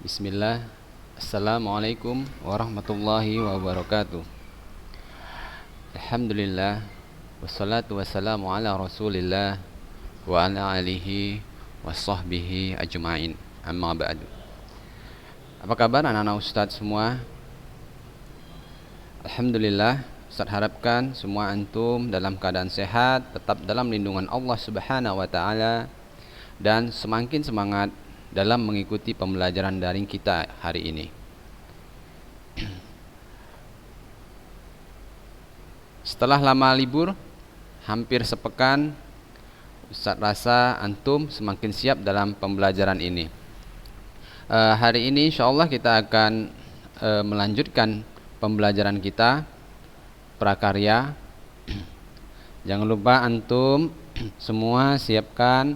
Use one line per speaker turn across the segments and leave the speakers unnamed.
Bismillah. Assalamualaikum warahmatullahi wabarakatuh. Alhamdulillah. Wassalatu wassalamu ala rasulillah wa ala alihi wa sahbihi ajma'in. Amma ba'du. Apa kabar anak-anak ustadz semua? Alhamdulillah, Ustadz harapkan semua antum dalam keadaan sehat, tetap dalam lindungan Allah Subhanahu wa taala, dan semakin semangat dalam mengikuti pembelajaran daring kita hari ini. Setelah lama libur, hampir sepekan, Ustadz rasa antum semakin siap dalam pembelajaran ini. Hari ini insyaallah kita akan melanjutkan pembelajaran kita prakarya. Jangan lupa antum semua siapkan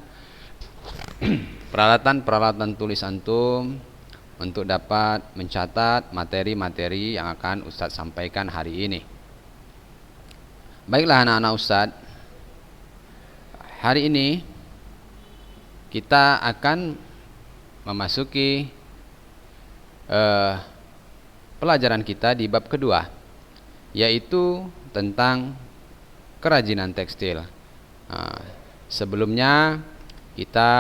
peralatan tulis antum untuk dapat mencatat materi-materi yang akan Ustadz sampaikan hari ini. Baiklah anak-anak Ustadz, hari ini kita akan memasuki pelajaran kita di bab kedua, yaitu tentang kerajinan tekstil. Sebelumnya kita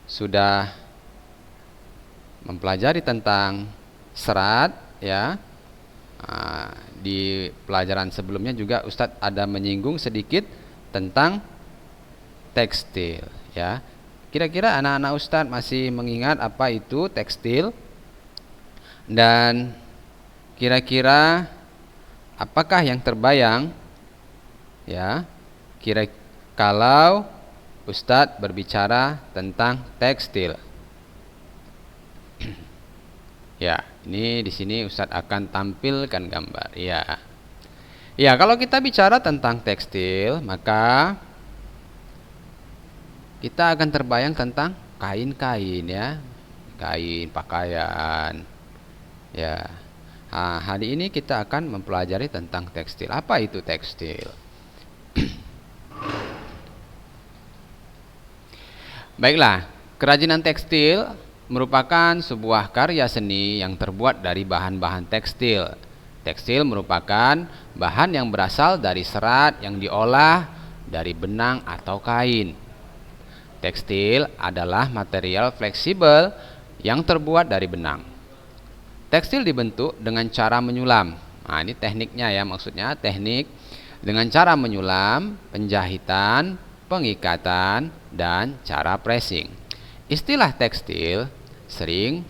sudah mempelajari tentang serat, ya. Di pelajaran sebelumnya juga Ustadz ada menyinggung sedikit tentang tekstil, ya. Kira-kira anak-anak Ustadz masih mengingat apa itu tekstil? Dan kira-kira apakah yang terbayang, ya, kalau Ustadz berbicara tentang tekstil? Ya, ini di sini Ustadz akan tampilkan gambar. Ya, ya, kalau kita bicara tentang tekstil, maka kita akan terbayang tentang kain-kain, ya, kain pakaian. Ya, hari ini kita akan mempelajari tentang tekstil. Apa itu tekstil? Baiklah, kerajinan tekstil merupakan sebuah karya seni yang terbuat dari bahan-bahan tekstil. Tekstil merupakan bahan yang berasal dari serat yang diolah dari benang atau kain. Tekstil adalah material fleksibel yang terbuat dari benang. Tekstil dibentuk dengan cara menyulam. Nah, ini tekniknya, ya, maksudnya teknik dengan cara menyulam, penjahitan, pengikatan, dan cara pressing. Istilah tekstil sering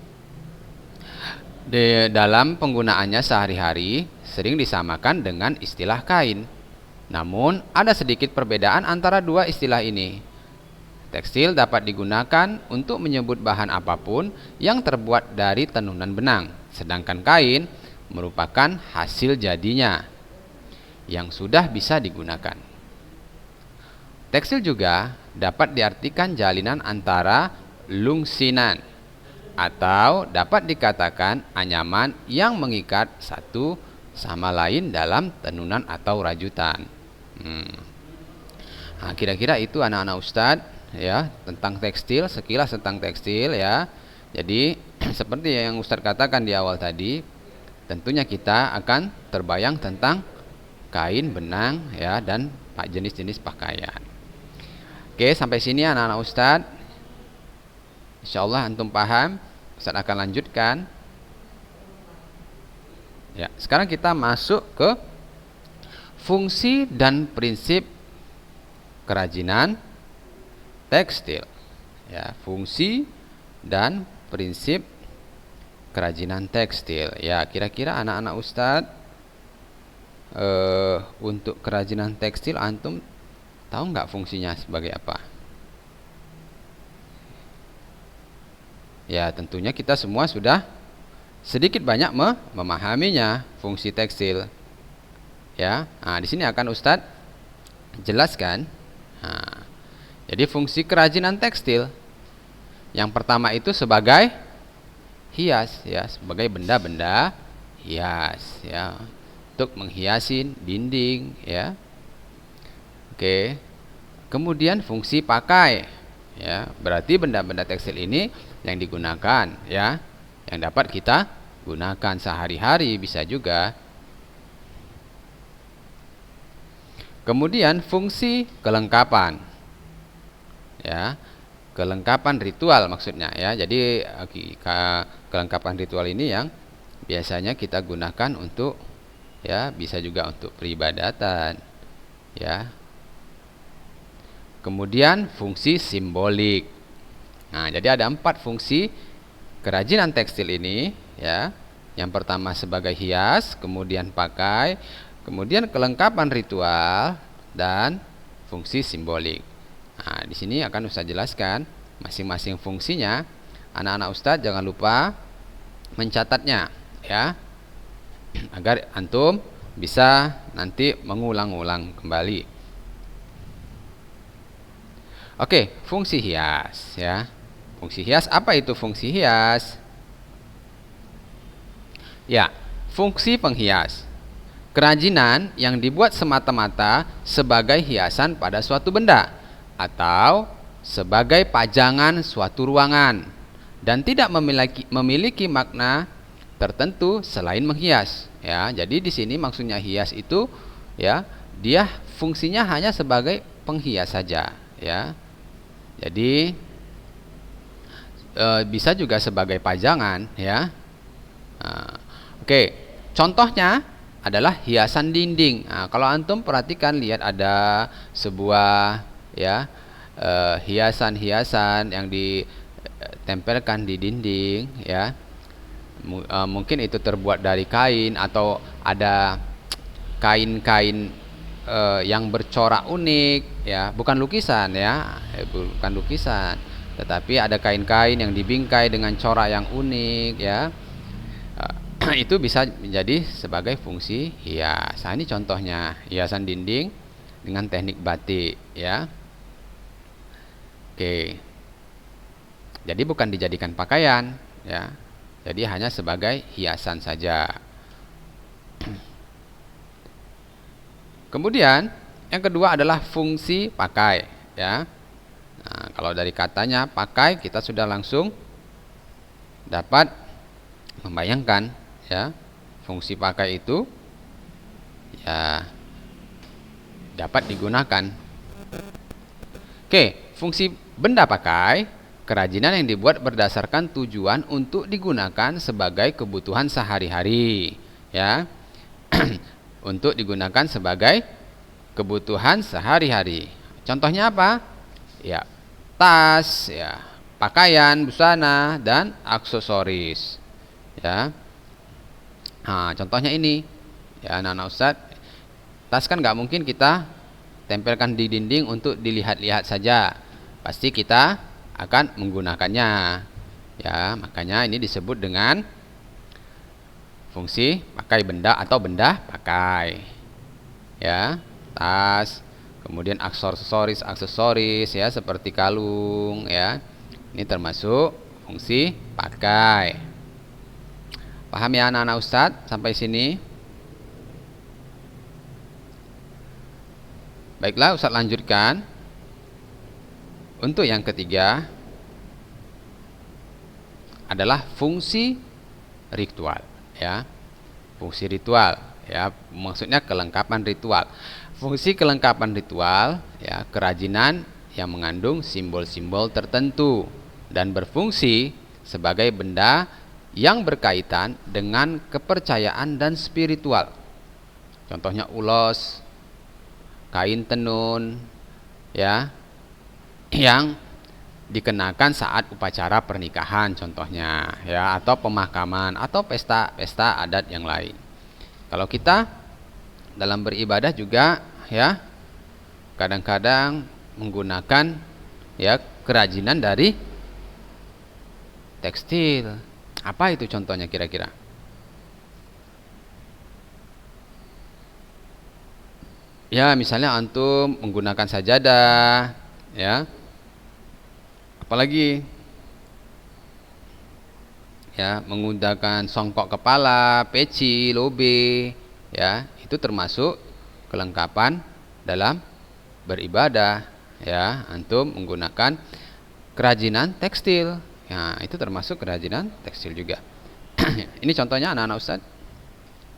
dalam penggunaannya sehari-hari sering disamakan dengan istilah kain. Namun ada sedikit perbedaan antara dua istilah ini. Tekstil dapat digunakan untuk menyebut bahan apapun yang terbuat dari tenunan benang, sedangkan kain merupakan hasil jadinya yang sudah bisa digunakan. Tekstil juga dapat diartikan jalinan antara lungsinan atau dapat dikatakan anyaman yang mengikat satu sama lain dalam tenunan atau rajutan. Nah, kira-kira itu anak-anak Ustadz, ya, tentang tekstil, sekilas tentang tekstil, ya. Jadi seperti yang Ustadz katakan di awal tadi, tentunya kita akan terbayang tentang kain, benang, ya, dan jenis-jenis pakaian. Oke, sampai sini anak-anak Ustadz. Insyaallah antum paham. Ustadz akan lanjutkan. Ya, sekarang kita masuk ke fungsi dan prinsip kerajinan tekstil. Ya, fungsi dan prinsip kerajinan tekstil. Ya, kira-kira anak-anak Ustadz untuk kerajinan tekstil antum tahu nggak fungsinya sebagai apa? Ya, tentunya kita semua sudah sedikit banyak memahaminya, fungsi tekstil. Ya, nah, di sini akan Ustadz jelaskan. Nah, jadi fungsi kerajinan tekstil yang pertama itu sebagai hias, ya, sebagai benda-benda hias, ya, untuk menghiasi dinding, ya. Oke. Kemudian fungsi pakai, ya. Berarti benda-benda tekstil ini yang digunakan, ya, yang dapat kita gunakan sehari-hari bisa juga. Kemudian fungsi kelengkapan, ya, kelengkapan ritual maksudnya, ya. Jadi kelengkapan ritual ini yang biasanya kita gunakan untuk, ya, bisa juga untuk peribadatan, ya. Kemudian fungsi simbolik. Nah, jadi ada 4 fungsi kerajinan tekstil ini, ya. Yang pertama sebagai hias, kemudian pakai, kemudian kelengkapan ritual, dan fungsi simbolik. Nah, di sini akan Ustadz jelaskan masing-masing fungsinya. Anak-anak Ustadz jangan lupa mencatatnya, ya, agar antum bisa nanti mengulang-ulang kembali. Oke, fungsi hias, ya. Fungsi hias, apa itu fungsi hias? Ya, fungsi penghias. Kerajinan yang dibuat semata-mata sebagai hiasan pada suatu benda atau sebagai pajangan suatu ruangan dan tidak memiliki makna tertentu selain menghias, ya. Jadi di sini maksudnya hias itu, ya, dia fungsinya hanya sebagai penghias saja, ya. Jadi bisa juga sebagai pajangan, ya. Oke, contohnya adalah hiasan dinding. Nah, kalau antum perhatikan, lihat ada sebuah, ya, hiasan-hiasan yang ditempelkan di dinding, ya. Mungkin itu terbuat dari kain atau ada kain-kain yang bercorak unik, ya, bukan lukisan, ya, bukan lukisan, tetapi ada kain-kain yang dibingkai dengan corak yang unik, ya. Itu bisa menjadi sebagai fungsi hias. Nah, ini contohnya hiasan dinding dengan teknik batik, ya. Oke. Jadi bukan dijadikan pakaian, ya. Jadi hanya sebagai hiasan saja. Kemudian yang kedua adalah fungsi pakai, ya. Nah, kalau dari katanya pakai, kita sudah langsung dapat membayangkan, ya, fungsi pakai itu, ya, dapat digunakan. Oke, fungsi benda pakai, kerajinan yang dibuat berdasarkan tujuan untuk digunakan sebagai kebutuhan sehari-hari, ya. Untuk digunakan sebagai kebutuhan sehari-hari. Contohnya apa? Ya, tas, ya, pakaian, busana, dan aksesoris, ya. Nah, contohnya ini, ya, anak-anak Ustadz, tas kan nggak mungkin kita tempelkan di dinding untuk dilihat-lihat saja. Pasti kita akan menggunakannya, ya. Makanya ini disebut dengan fungsi pakai benda atau benda pakai, ya. Tas, kemudian aksesoris, ya, seperti kalung, ya. Ini termasuk fungsi pakai. Paham ya anak-anak Ustadz sampai sini? Baiklah, Ustadz lanjutkan. Untuk yang ketiga adalah fungsi ritual, ya. Fungsi ritual, ya, maksudnya kelengkapan ritual. Fungsi kelengkapan ritual, ya, kerajinan yang mengandung simbol-simbol tertentu dan berfungsi sebagai benda yang berkaitan dengan kepercayaan dan spiritual. Contohnya ulos, kain tenun, ya, yang dikenakan saat upacara pernikahan contohnya, ya, atau pemakaman atau pesta-pesta adat yang lain. Kalau kita dalam beribadah juga, ya, kadang-kadang menggunakan, ya, kerajinan dari tekstil. Apa itu contohnya kira-kira? Ya, misalnya antum menggunakan sajadah, ya. Apalagi, ya, menggunakan songkok kepala, peci, lobe, ya, itu termasuk kelengkapan dalam beribadah, ya. Antum menggunakan kerajinan tekstil. Nah, itu termasuk kerajinan tekstil juga. Ini contohnya anak-anak Ustadz.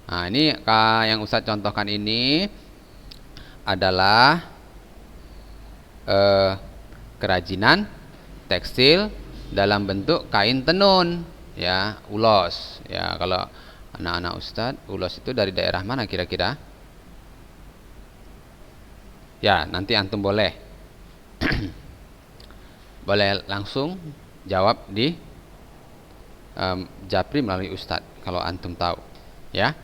Nah, ini yang Ustadz contohkan ini adalah kerajinan tekstil dalam bentuk kain tenun, ya, ulos. Ya, kalau anak-anak Ustadz, ulos itu dari daerah mana kira-kira? Ya, nanti antum boleh boleh langsung jawab di Japri melalui Ustadz kalau antum tahu, ya.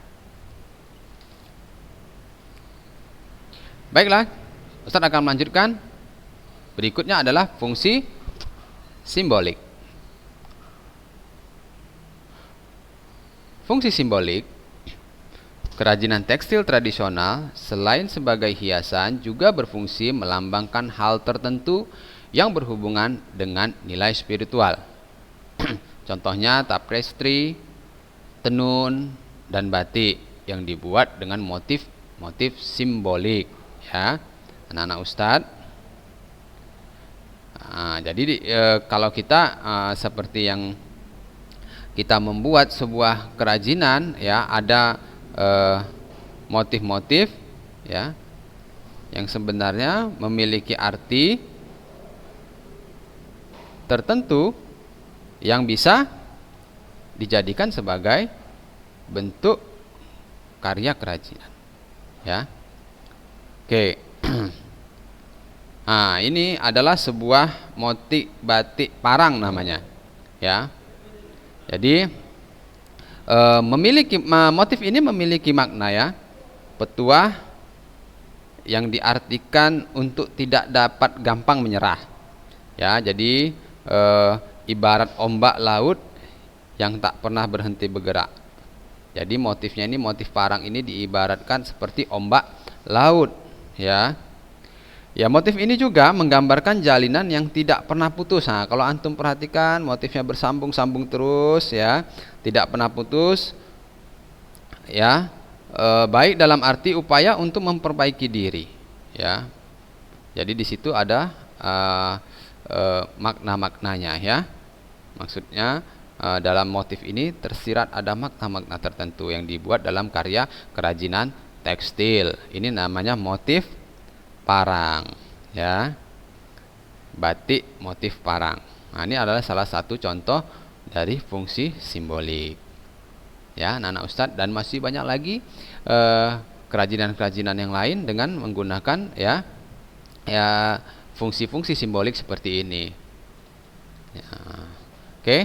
Baiklah, Ustadz akan melanjutkan. Berikutnya adalah fungsi simbolik. Fungsi simbolik, kerajinan tekstil tradisional selain sebagai hiasan juga berfungsi melambangkan hal tertentu yang berhubungan dengan nilai spiritual. Contohnya tapestri, tenun, dan batik yang dibuat dengan motif simbolik, ya, anak-anak Ustadz. Jadi kalau kita seperti yang kita membuat sebuah kerajinan, ya, ada motif-motif, ya, yang sebenarnya memiliki arti tertentu yang bisa dijadikan sebagai bentuk karya kerajinan, ya. Oke. Nah, ini adalah sebuah motif batik parang namanya, ya. Jadi motif ini memiliki makna, ya, petuah yang diartikan untuk tidak dapat gampang menyerah, ya. Jadi ibarat ombak laut yang tak pernah berhenti bergerak. Jadi motifnya ini, motif parang ini diibaratkan seperti ombak laut, ya. Ya, motif ini juga menggambarkan jalinan yang tidak pernah putus. Nah, kalau antum perhatikan motifnya bersambung-sambung terus, ya, tidak pernah putus, ya. Baik dalam arti upaya untuk memperbaiki diri, ya. Jadi di situ ada makna-maknanya, ya. Maksudnya dalam motif ini tersirat ada makna-makna tertentu yang dibuat dalam karya kerajinan tekstil. Ini namanya motif parang, ya, batik motif parang. Nah, ini adalah salah satu contoh dari fungsi simbolik, ya, anak-anak Ustadz, dan masih banyak lagi kerajinan-kerajinan yang lain dengan menggunakan, ya, fungsi-fungsi simbolik seperti ini, ya. Oke.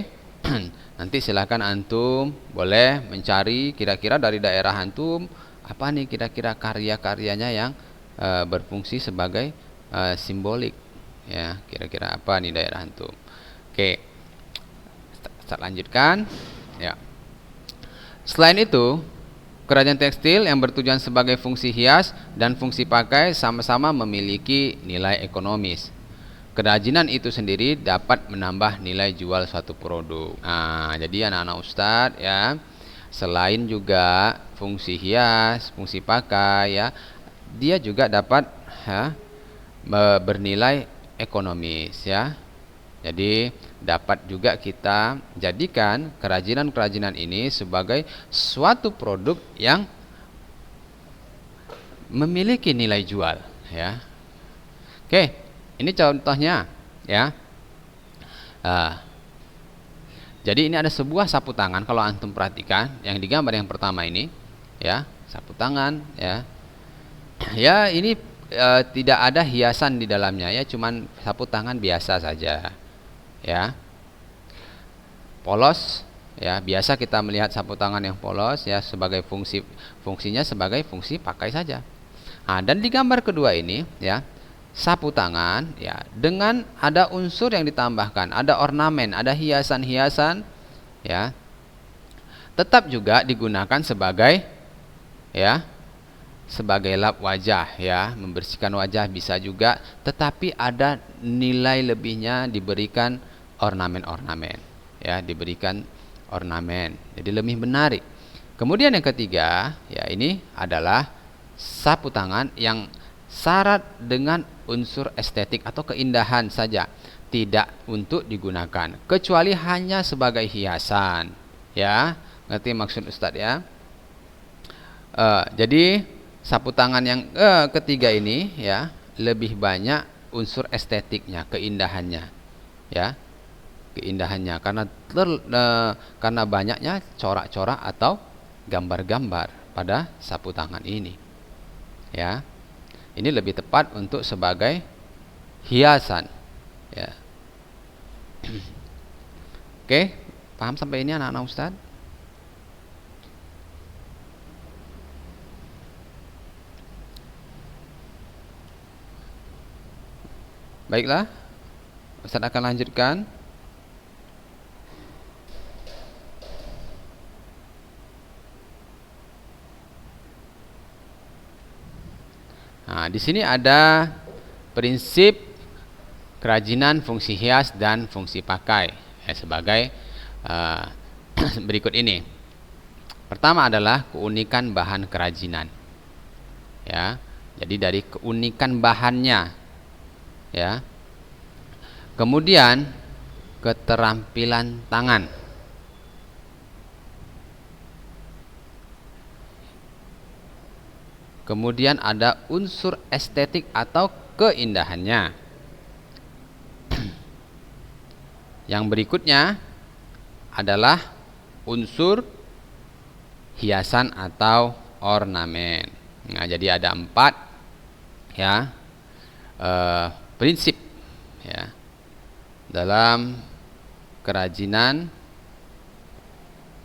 Nanti silakan antum boleh mencari kira-kira dari daerah antum apa nih kira-kira karya-karyanya yang berfungsi sebagai simbolik, ya, kira-kira apa nih daerah antum. Oke, kita lanjutkan, ya. Selain itu, kerajinan tekstil yang bertujuan sebagai fungsi hias dan fungsi pakai sama-sama memiliki nilai ekonomis. Kerajinan itu sendiri dapat menambah nilai jual suatu produk. Nah, jadi anak-anak Ustadz, ya, selain juga fungsi hias, fungsi pakai, ya, dia juga dapat, ya, bernilai ekonomis, ya. Jadi dapat juga kita jadikan kerajinan-kerajinan ini sebagai suatu produk yang memiliki nilai jual, ya. Oke, ini contohnya, ya. Jadi ini ada sebuah sapu tangan, kalau antum perhatikan yang digambar yang pertama ini, ya, sapu tangan, ya. Ya, ini tidak ada hiasan di dalamnya, ya, cuman sapu tangan biasa saja, ya. Polos, ya, biasa kita melihat sapu tangan yang polos, ya, sebagai fungsinya sebagai fungsi pakai saja. Nah, dan di gambar kedua ini, ya, sapu tangan, ya, dengan ada unsur yang ditambahkan, ada ornamen, ada hiasan-hiasan, ya, tetap juga digunakan sebagai, ya, sebagai lap wajah, ya, membersihkan wajah bisa juga, tetapi ada nilai lebihnya, diberikan ornamen-ornamen, ya, diberikan ornamen, jadi lebih menarik. Kemudian yang ketiga, ya, ini adalah sapu tangan yang syarat dengan unsur estetik atau keindahan saja, tidak untuk digunakan, kecuali hanya sebagai hiasan. Ya, ngerti maksud Ustadz ya? Jadi sapu tangan yang ketiga ini ya lebih banyak unsur estetiknya, keindahannya, ya, keindahannya karena banyaknya corak-corak atau gambar-gambar pada sapu tangan ini, ya. Ini lebih tepat untuk sebagai hiasan, ya. Oke, paham sampai ini anak-anak Ustadz? Baiklah, Ustadz akan lanjutkan. Nah, di sini ada prinsip kerajinan, fungsi hias, dan fungsi pakai sebagai berikut ini. Pertama adalah keunikan bahan kerajinan. Ya, jadi dari keunikan bahannya, ya. Kemudian keterampilan tangan. Kemudian ada unsur estetik atau keindahannya. Yang berikutnya adalah unsur hiasan atau ornamen. Nah, jadi ada 4 ya prinsip ya dalam kerajinan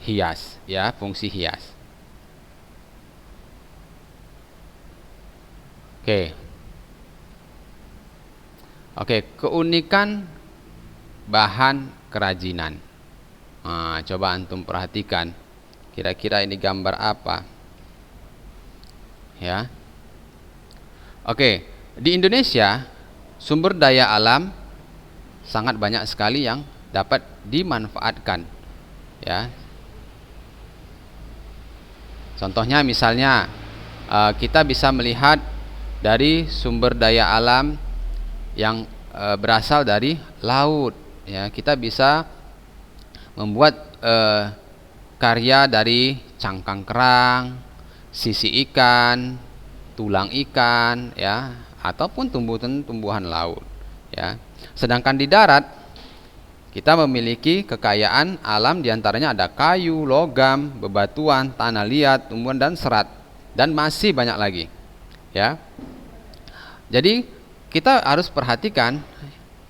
hias, ya, fungsi hias. Oke, keunikan bahan kerajinan. Nah, coba antum perhatikan, kira-kira ini gambar apa? Ya. Oke, di Indonesia sumber daya alam sangat banyak sekali yang dapat dimanfaatkan. Ya. Contohnya misalnya kita bisa melihat dari sumber daya alam yang berasal dari laut, ya. Kita bisa membuat karya dari cangkang kerang, sisi ikan, tulang ikan, ya, ataupun tumbuhan laut, ya. Sedangkan di darat kita memiliki kekayaan alam, diantaranya ada kayu, logam, bebatuan, tanah liat, tumbuhan dan serat, dan masih banyak lagi, ya. Jadi kita harus perhatikan,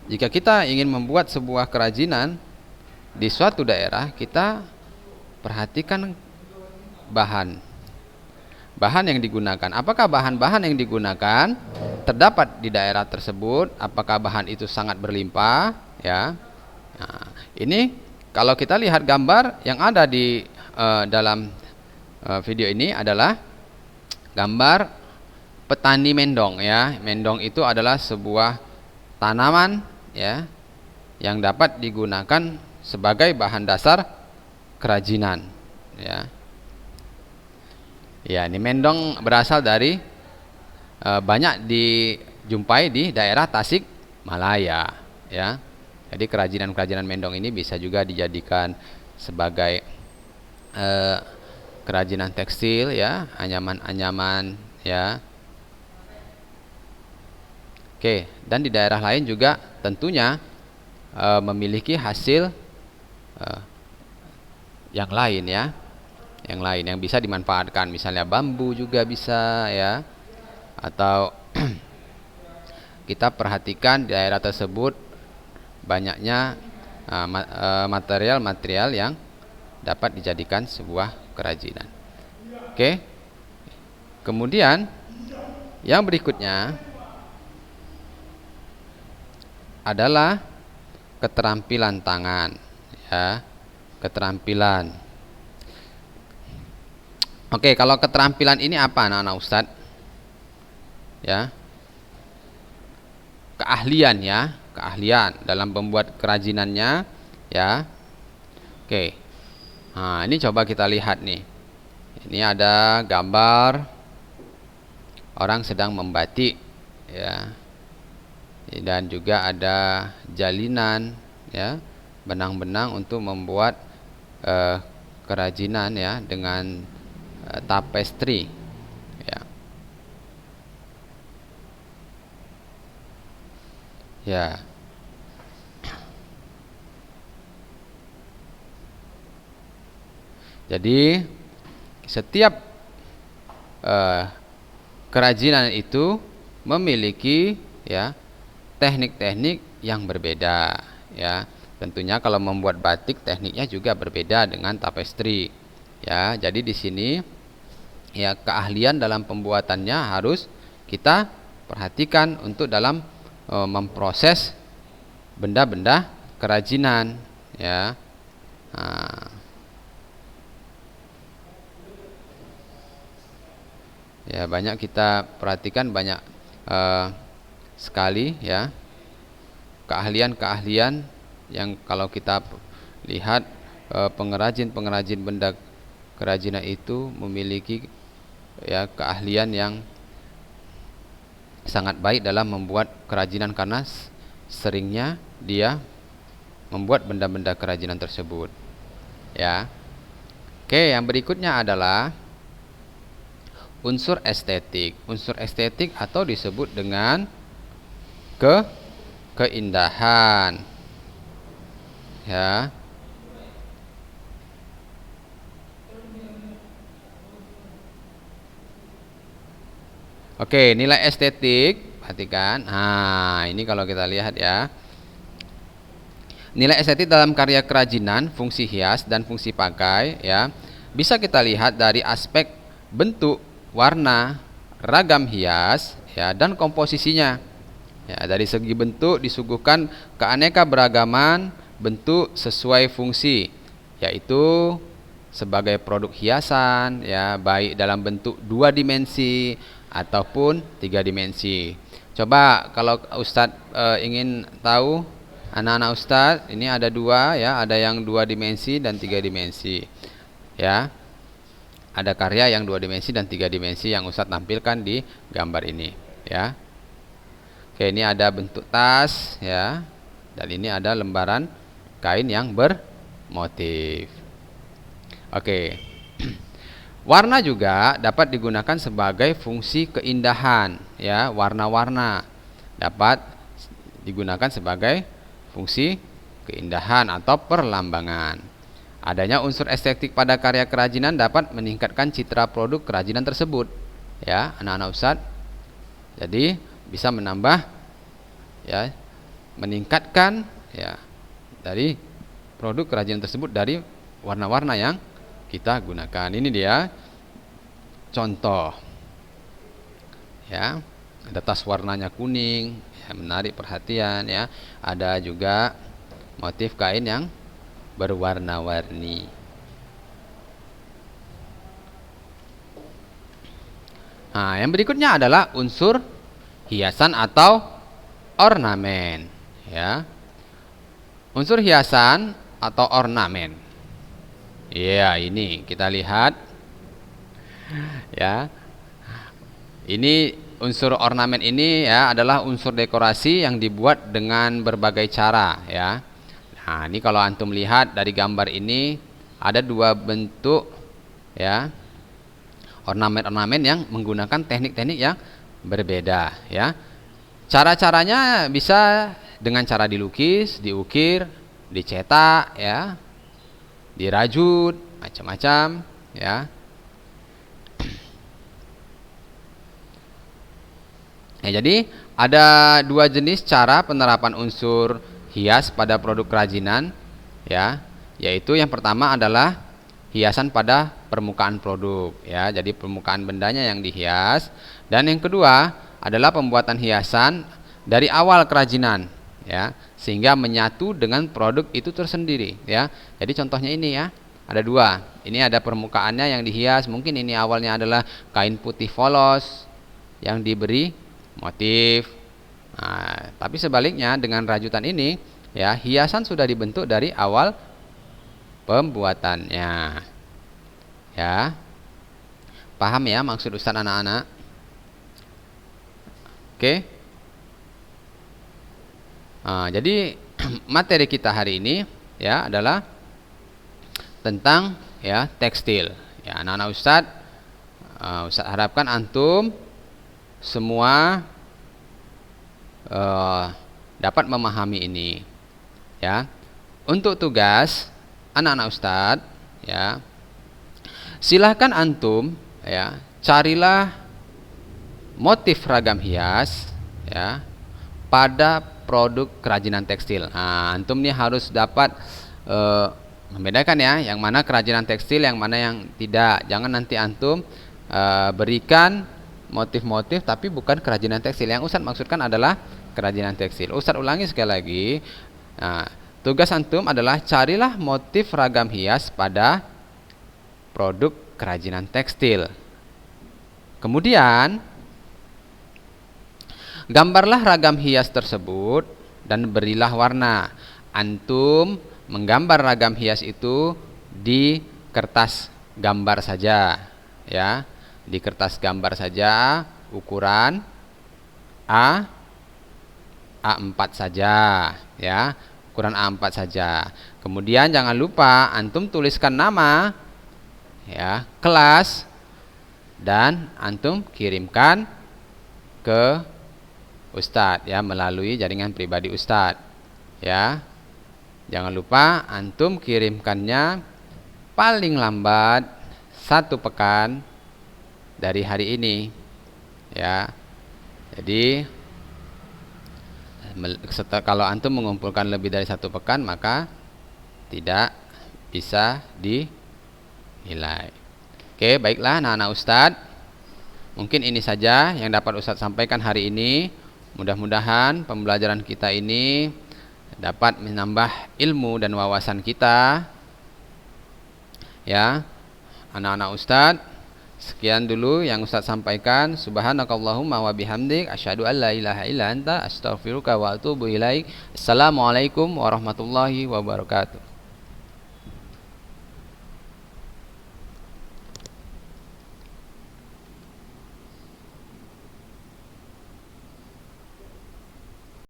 jika kita ingin membuat sebuah kerajinan di suatu daerah, kita perhatikan bahan yang digunakan. Apakah bahan-bahan yang digunakan terdapat di daerah tersebut? Apakah bahan itu sangat berlimpah, ya? Nah, ini kalau kita lihat gambar yang ada di dalam video ini adalah gambar petani mendong, ya. Mendong itu adalah sebuah tanaman, ya, yang dapat digunakan sebagai bahan dasar kerajinan, ya. Ya, ini mendong berasal dari banyak dijumpai di daerah Tasikmalaya, ya. Jadi kerajinan mendong ini bisa juga dijadikan sebagai kerajinan tekstil, ya, anyaman-anyaman, ya. Oke, dan di daerah lain juga tentunya memiliki hasil yang lain, ya, yang bisa dimanfaatkan, misalnya bambu juga bisa, ya, atau kita perhatikan di daerah tersebut banyaknya material-material yang dapat dijadikan sebuah kerajinan. Oke, kemudian yang berikutnya adalah keterampilan tangan, ya, keterampilan. Oke, kalau keterampilan ini apa anak-anak Ustadz? Ya, keahlian, ya, keahlian dalam membuat kerajinannya, ya. Oke, nah ini coba kita lihat nih. Ini ada gambar orang sedang membatik, ya. dan juga ada jalinan, ya, benang-benang untuk membuat kerajinan, ya, dengan tapestry, ya. Ya. Jadi setiap kerajinan itu memiliki, ya, teknik-teknik yang berbeda, ya. Tentunya kalau membuat batik tekniknya juga berbeda dengan tapestry, ya. Jadi di sini, ya, keahlian dalam pembuatannya harus kita perhatikan untuk dalam memproses benda-benda kerajinan, ya. Nah, ya, banyak kita perhatikan, banyak sekali, ya, keahlian-keahlian yang kalau kita lihat pengrajin-pengrajin benda kerajinan itu memiliki, ya, keahlian yang sangat baik dalam membuat kerajinan karena seringnya dia membuat benda-benda kerajinan tersebut, ya. Oke, yang berikutnya adalah unsur estetik. Unsur estetik atau disebut dengan keindahan, ya. Oke, nilai estetik, perhatikan. Nah, ini kalau kita lihat, ya. Nilai estetik dalam karya kerajinan, fungsi hias dan fungsi pakai, ya, bisa kita lihat dari aspek bentuk, warna, ragam hias, ya, dan komposisinya. Ya, dari segi bentuk disuguhkan keanekaragaman bentuk sesuai fungsi, yaitu sebagai produk hiasan, ya, baik dalam bentuk 2 dimensi ataupun 3 dimensi. Coba kalau Ustadz ingin tahu, anak-anak Ustadz ini ada dua, ya, ada yang 2 dimensi dan 3 dimensi, ya. Ada karya yang 2 dimensi dan 3 dimensi yang Ustadz tampilkan di gambar ini, ya. Oke, ini ada bentuk tas, ya, dan ini ada lembaran kain yang bermotif. Oke. Warna juga dapat digunakan sebagai fungsi keindahan, ya. Warna-warna dapat digunakan sebagai fungsi keindahan atau perlambangan. Adanya unsur estetik pada karya kerajinan dapat meningkatkan citra produk kerajinan tersebut, ya, anak-anak Ustadz. Jadi bisa menambah, ya, meningkatkan, ya, dari produk kerajinan tersebut dari warna-warna yang kita gunakan. Ini dia contoh, ya. Ada tas warnanya kuning, ya, menarik perhatian, ya. Ada juga motif kain yang berwarna-warni. Nah, yang berikutnya adalah unsur hiasan atau ornamen, ya. Unsur hiasan atau ornamen, ya, ini kita lihat, ya. Ini unsur ornamen ini, ya, adalah unsur dekorasi yang dibuat dengan berbagai cara, ya. Nah, ini kalau antum lihat dari gambar ini ada 2 bentuk, ya, ornamen-ornamen yang menggunakan teknik-teknik yang berbeda, ya. Cara-caranya bisa dengan cara dilukis, diukir, dicetak, ya, dirajut, macam-macam, ya. Ya, jadi ada 2 jenis cara penerapan unsur hias pada produk kerajinan, ya, yaitu yang pertama adalah hiasan pada permukaan produk, ya. Jadi permukaan bendanya yang dihias, dan yang kedua adalah pembuatan hiasan dari awal kerajinan, ya, sehingga menyatu dengan produk itu tersendiri, ya. Jadi contohnya ini, ya, ada 2. Ini ada permukaannya yang dihias, mungkin ini awalnya adalah kain putih polos yang diberi motif. Nah, tapi sebaliknya dengan rajutan ini, ya, hiasan sudah dibentuk dari awal pembuatannya, ya. Paham, ya, maksud Ustaz anak-anak? Oke. Jadi materi kita hari ini ya adalah tentang ya tekstil. Ya, anak-anak Ustadz, Ustadz harapkan antum semua dapat memahami ini. Ya, untuk tugas anak-anak Ustadz, ya, silahkan antum ya carilah motif ragam hias ya pada produk kerajinan tekstil. Antum nih harus dapat membedakan ya yang mana kerajinan tekstil, yang mana yang tidak. Jangan nanti antum berikan motif-motif tapi bukan kerajinan tekstil. Yang Ustadz maksudkan adalah kerajinan tekstil. Ustadz ulangi sekali lagi. Tugas antum adalah carilah motif ragam hias pada produk kerajinan tekstil. Kemudian gambarlah ragam hias tersebut dan berilah warna. Antum menggambar ragam hias itu di kertas gambar saja, ya, di kertas gambar saja, ukuran A4 saja, ya, ukuran A4 saja. Kemudian jangan lupa antum tuliskan nama, ya, kelas, dan antum kirimkan ke Ustadz ya melalui jaringan pribadi Ustadz ya. Jangan lupa antum kirimkannya paling lambat 1 pekan dari hari ini ya. Jadi kalau antum mengumpulkan lebih dari 1 pekan maka tidak bisa dinilai. Oke, baiklah anak-anak Ustadz, mungkin ini saja yang dapat Ustadz sampaikan hari ini. Mudah-mudahan pembelajaran kita ini dapat menambah ilmu dan wawasan kita. Ya, anak-anak Ustadz, sekian dulu yang Ustadz sampaikan. Subhanakallahumma wa bihamdik, asyhadu an la ilaha illa anta, astaghfiruka wa atubu ilaik. Assalamualaikum warahmatullahi wabarakatuh.